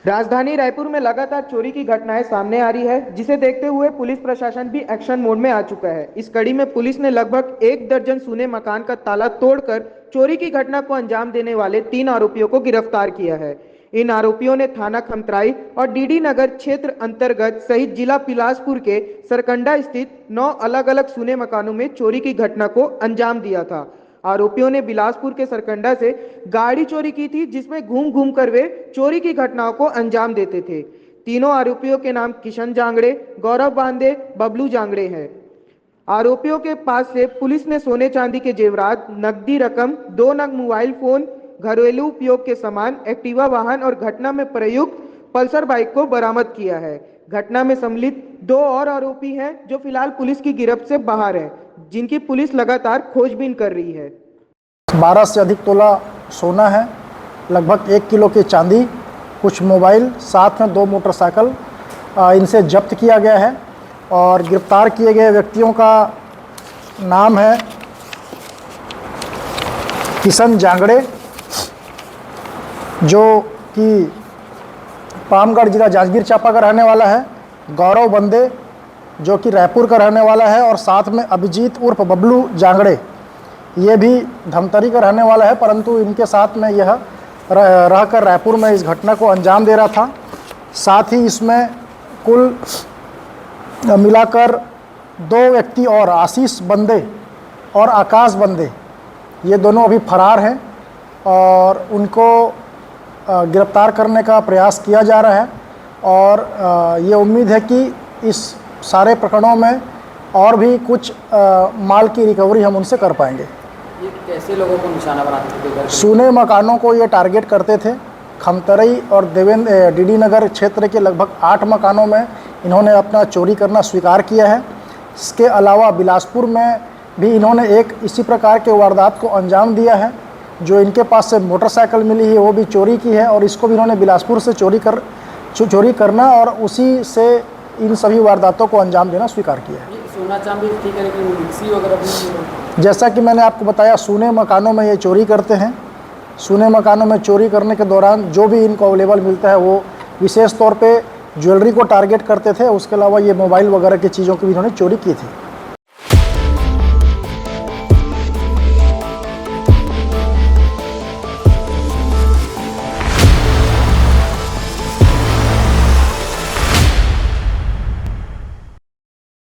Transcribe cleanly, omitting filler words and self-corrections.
राजधानी रायपुर में लगातार चोरी की घटनाएं सामने आ रही है, जिसे देखते हुए पुलिस प्रशासन भी एक्शन मोड में आ चुका है। इस कड़ी में पुलिस ने लगभग 1 दर्जन सूने मकान का ताला तोड़कर चोरी की घटना को अंजाम देने वाले 3 आरोपियों को गिरफ्तार किया है। इन आरोपियों ने थाना खमतराई और डीडी नगर क्षेत्र अंतर्गत सहित जिला बिलासपुर के सरकंडा स्थित 9 अलग अलग सूने मकानों में चोरी की घटना को अंजाम दिया था। आरोपियों ने बिलासपुर के सरकंडा से गाड़ी चोरी की थी, जिसमें घूम घूम कर वे चोरी की घटनाओं को अंजाम देते थे। तीनों आरोपियों के नाम किशन जांगड़े, गौरव बांदे, बबलू जांगड़े हैं। आरोपियों के पास से पुलिस ने सोने चांदी के जेवरात, नकदी रकम, 2 नग मोबाइल फोन, घरेलू उपयोग के सामान, एक्टिवा वाहन और घटना में प्रयुक्त पल्सर बाइक को बरामद किया है। घटना में सम्मिलित 2 और आरोपी हैं जो फिलहाल पुलिस की गिरफ्त से बाहर हैं, जिनकी पुलिस लगातार खोजबीन कर रही है। 12 से अधिक तोला सोना है, लगभग 1 किलो की चांदी, कुछ मोबाइल, साथ में 2 मोटरसाइकिल इनसे जब्त किया गया है। और गिरफ्तार किए गए व्यक्तियों का नाम है किशन जांगड़े, जो कि पामगढ़ जिला जांजगीर चांपा का रहने वाला है, गौरव बंदे जो कि रायपुर का रहने वाला है, और साथ में अभिजीत उर्फ बबलू जांगड़े, ये भी धमतरी का रहने वाला है, परंतु इनके साथ में यह रहकर रायपुर में इस घटना को अंजाम दे रहा था। साथ ही इसमें कुल मिलाकर 2 व्यक्ति और आशीष बंदे और आकाश बंदे, ये दोनों अभी फरार हैं और उनको गिरफ्तार करने का प्रयास किया जा रहा है। और ये उम्मीद है कि इस सारे प्रकरणों में और भी कुछ माल की रिकवरी हम उनसे कर पाएंगे। ये कैसे लोगों को निशाना बनाते थे? सूने मकानों को ये टारगेट करते थे। खमतरई और डीडी नगर क्षेत्र के लगभग 8 मकानों में इन्होंने अपना चोरी करना स्वीकार किया है। इसके अलावा बिलासपुर में भी इन्होंने एक इसी प्रकार के वारदात को अंजाम दिया है। जो इनके पास से मोटरसाइकिल मिली है वो भी चोरी की है, और इसको भी इन्होंने बिलासपुर से चोरी करना और उसी से इन सभी वारदातों को अंजाम देना स्वीकार किया है। सोना चांदी ठीक है, लेकिन मिक्सी वगैरह भी? जैसा कि मैंने आपको बताया, सूने मकानों में ये चोरी करते हैं। सूने मकानों में चोरी करने के दौरान जो भी इनको अवेलेबल मिलता है वो विशेष तौर पे ज्वेलरी को टारगेट करते थे। उसके अलावा ये मोबाइल वगैरह की चीज़ों की भी इन्होंने चोरी की थी।